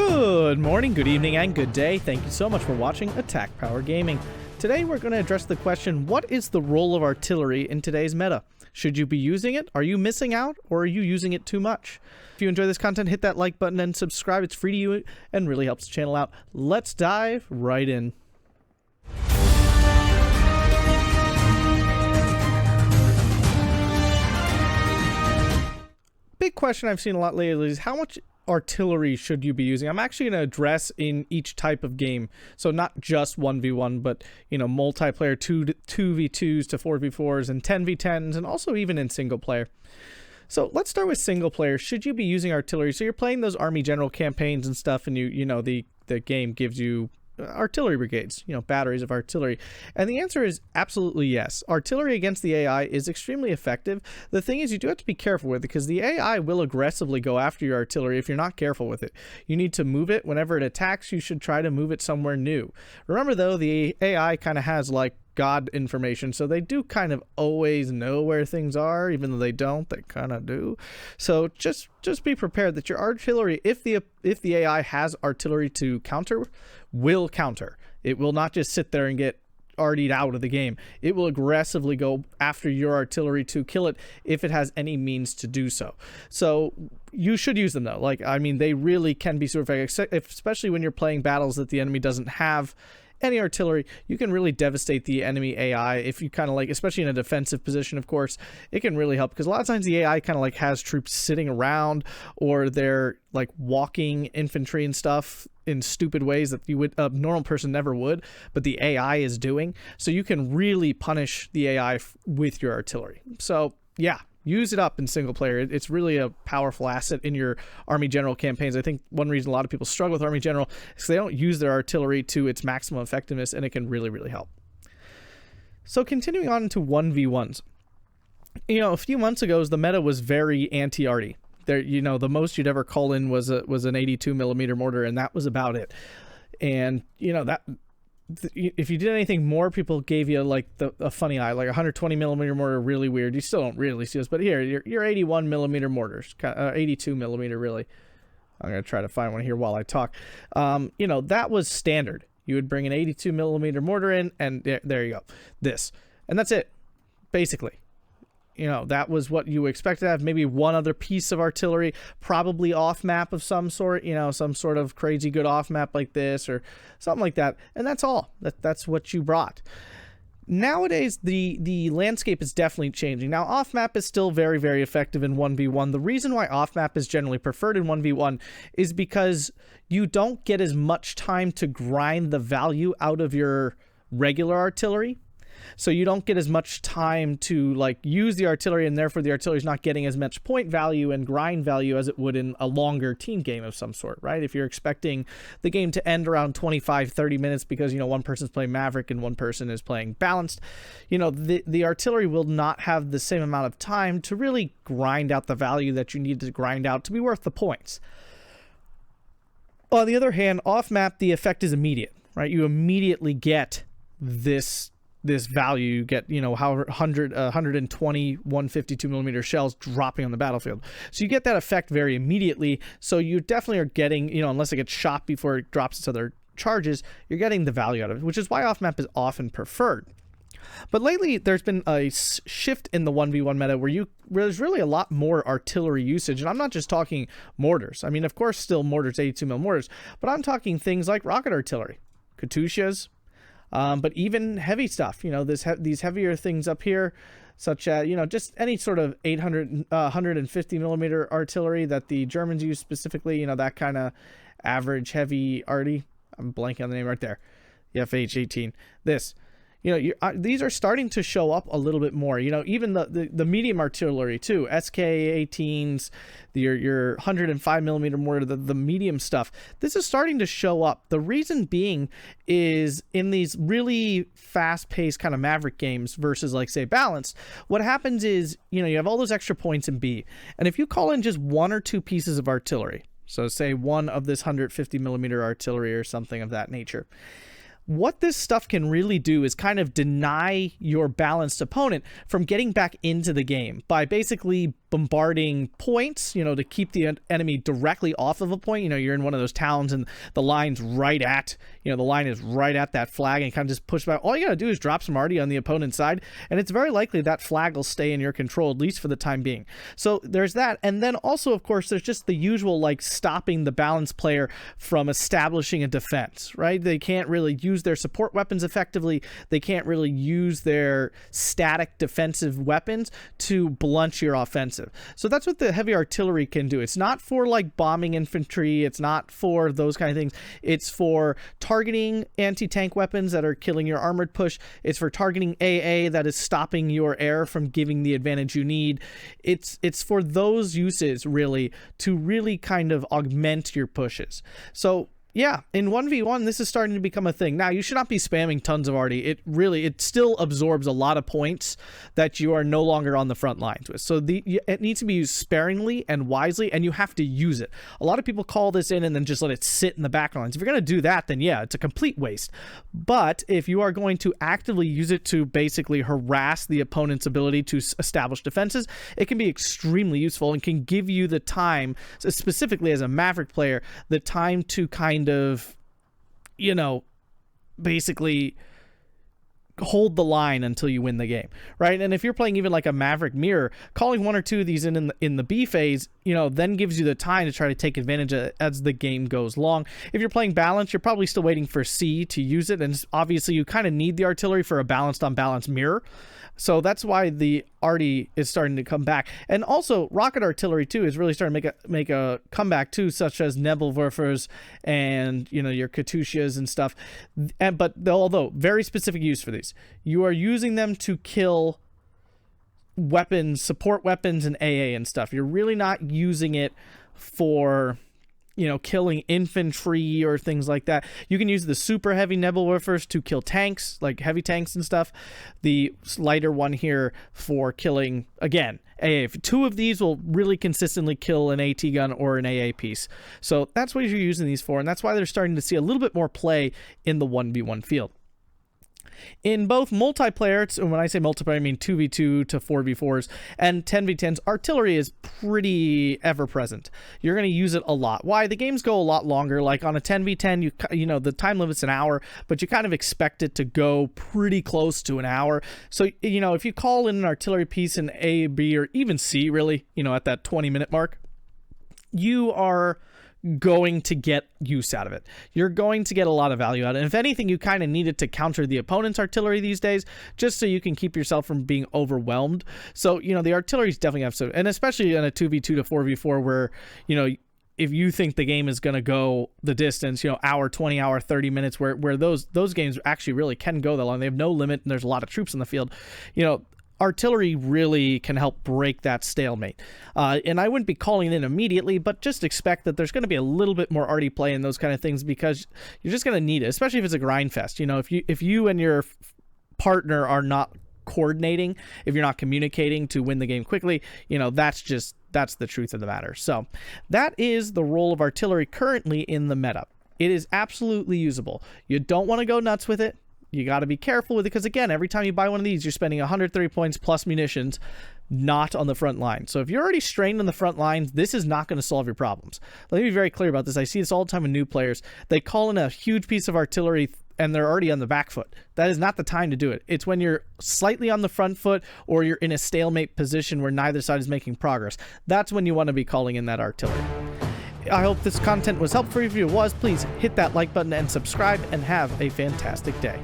Good morning, good evening, and good day. Thank you so much for watching Attack Power Gaming. Today we're going to address the question, what is the role of artillery in today's meta? Should you be using it? Are you missing out? Or are you using it too much? If you enjoy this content, hit that like button and subscribe. It's free to you and really helps the channel out. Let's dive right in. Big question I've seen a lot lately is how much artillery should you be using? I'm actually going to address in each type of game. So not just 1v1, but, you know, multiplayer 2v2s to 4v4s and 10v10s, and also even in single player. So let's start with single player. Should you be using artillery? So you're playing those army general campaigns and stuff, and you know, the game gives you artillery brigades, you know, batteries of artillery, and the answer is absolutely yes. Artillery against the AI is extremely effective. The thing is, you do have to be careful with it because the AI will aggressively go after your artillery if you're not careful with it. You need to move it whenever it attacks. You should try to move it somewhere new. Remember though, the AI kind of has like God information, so they do kind of always know where things are, even though they don't. They kind of do. So just be prepared that your artillery, if the AI has artillery to counter, will counter. It will not just sit there and get artied out of the game. It will aggressively go after your artillery to kill it if it has any means to do so. So you should use them though. Like, I mean, they really can be super effective, especially when you're playing battles that the enemy doesn't have any artillery. You can really devastate the enemy AI if you kind of like, especially in a defensive position, of course. It can really help because a lot of times the AI kind of like has troops sitting around, or they're like walking infantry and stuff in stupid ways that you would, a normal person never would, but the AI is doing. So you can really punish the AI with your artillery. So yeah, use it up in single player. It's really a powerful asset in your Army General campaigns. I think one reason a lot of people struggle with Army General is they don't use their artillery to its maximum effectiveness, and it can really, really help. So continuing on to 1v1s. You know, a few months ago, the meta was very anti-arty. There, you know, the most you'd ever call in was an 82mm mortar, and that was about it. And, you know, that if you did anything more, people gave you like a funny eye, like 120mm mortar, really weird. You still don't really see this, but here, your 81mm mortars, 82mm really. I'm going to try to find one here while I talk. You know, that was standard. You would bring an 82mm mortar in, and there you go. This. And that's it, basically. You know, that was what you expected to have. Maybe one other piece of artillery, probably off map of some sort, you know, some sort of crazy good off map like this or something like that. And that's all. That's what you brought. Nowadays, the landscape is definitely changing. Now, off map is still very, very effective in 1v1. The reason why off map is generally preferred in 1v1 is because you don't get as much time to grind the value out of your regular artillery. So you don't get as much time to like use the artillery, and therefore the artillery is not getting as much point value and grind value as it would in a longer team game of some sort, right? If you're expecting the game to end around 25-30 minutes because, you know, one person's playing Maverick and one person is playing balanced, you know, the artillery will not have the same amount of time to really grind out the value that you need to grind out to be worth the points. On the other hand, off map, the effect is immediate, right? You immediately get this value. You get, you know, how 120 152mm shells dropping on the battlefield. So you get that effect very immediately. So you definitely are getting, you know, unless it gets shot before it drops its other charges, you're getting the value out of it, which is why off map is often preferred. But lately, there's been a shift in the 1v1 meta where there's really a lot more artillery usage. And I'm not just talking mortars. I mean, of course, still mortars, 82mm mortars, but I'm talking things like rocket artillery, Katyushas, but even heavy stuff, you know, these heavier things up here, such as, you know, just any sort of 150mm artillery that the Germans use specifically, you know, that kind of average heavy arty. I'm blanking on the name right there. The FH-18. This. You know, these are starting to show up a little bit more. You know, even the medium artillery too, SK-18s, your 105mm mortar, the medium stuff. This is starting to show up. The reason being is in these really fast-paced kind of Maverick games versus, like, say, balanced, what happens is, you know, you have all those extra points in B, and if you call in just one or two pieces of artillery, so say one of this 150mm artillery or something of that nature, what this stuff can really do is kind of deny your balanced opponent from getting back into the game by basically bombarding points, to keep the enemy directly off of a point. You're in one of those towns and the line's right at, the line is right at that flag, and kind of just push back. All you gotta do is drop some arty on the opponent's side, and it's very likely that flag will stay in your control, at least for the time being. So there's that. And then also, of course, there's just the usual, like, stopping the balanced player from establishing a defense, right? They can't really use their support weapons effectively. They can't really use their static defensive weapons to blunt your offensive. So that's what the heavy artillery can do. It's not for like bombing infantry. It's not for those kind of things. It's for targeting anti-tank weapons that are killing your armored push. It's for targeting AA that is stopping your air from giving the advantage you need. It's for those uses, really, to really kind of augment your pushes. So yeah, in 1v1, this is starting to become a thing. Now, you should not be spamming tons of arty. It still absorbs a lot of points that you are no longer on the front lines with. So it needs to be used sparingly and wisely, and you have to use it. A lot of people call this in and then just let it sit in the back lines. If you're going to do that, then yeah, it's a complete waste. But if you are going to actively use it to basically harass the opponent's ability to establish defenses, it can be extremely useful and can give you the time, specifically as a Maverick player, the time to kind of, basically hold the line until you win the game, right? And if you're playing even like a Maverick Mirror, calling one or two of these in the B phase, then gives you the time to try to take advantage of it as the game goes along. If you're playing balance, you're probably still waiting for C to use it, and obviously you kind of need the artillery for a balanced on balanced mirror. So that's why the arty is starting to come back. And also rocket artillery too is really starting to make a comeback too, such as Nebelwerfers and your Katyushas and stuff. But although very specific use for these, you are using them to kill weapons, support weapons, and AA and stuff. You're really not using it for killing infantry or things like that. You can use the super heavy Nebelwerfers to kill tanks, like heavy tanks and stuff. The lighter one here for killing, again, AA. Two of these will really consistently kill an AT gun or an AA piece. So that's what you're using these for, and that's why they're starting to see a little bit more play in the 1v1 field. In both multiplayer, and when I say multiplayer, I mean 2v2 to 4v4s and 10v10s, artillery is pretty ever present. You're going to use it a lot. Why? The games go a lot longer. Like on a 10v10, the time limit's an hour, but you kind of expect it to go pretty close to an hour. So, if you call in an artillery piece in A, B, or even C, really, at that 20-minute mark, you are going to get use out of it. You're going to get a lot of value out of it. And if anything, you kind of need it to counter the opponent's artillery these days, just so you can keep yourself from being overwhelmed. So, the artillery definitely have to, and especially in a 2v2 to 4v4 where, if you think the game is going to go the distance, hour, 20 hour, 30 minutes, where those games actually really can go that long. They have no limit and there's a lot of troops in the field. Artillery really can help break that stalemate. And I wouldn't be calling it in immediately, but just expect that there's going to be a little bit more arty play in those kind of things, because you're just going to need it, especially if it's a grind fest. If you and your partner are not coordinating, if you're not communicating to win the game quickly, that's the truth of the matter. So that is the role of artillery currently in the meta. It is absolutely usable. You don't want to go nuts with it. You got to be careful with it, because again, every time you buy one of these, you're spending 130 points plus munitions, not on the front line. So if you're already strained on the front lines, this is not going to solve your problems. Let me be very clear about this. I see this all the time with new players. They call in a huge piece of artillery and they're already on the back foot. That is not the time to do it. It's when you're slightly on the front foot or you're in a stalemate position where neither side is making progress. That's when you want to be calling in that artillery. I hope this content was helpful. If it was, please hit that like button and subscribe, and have a fantastic day.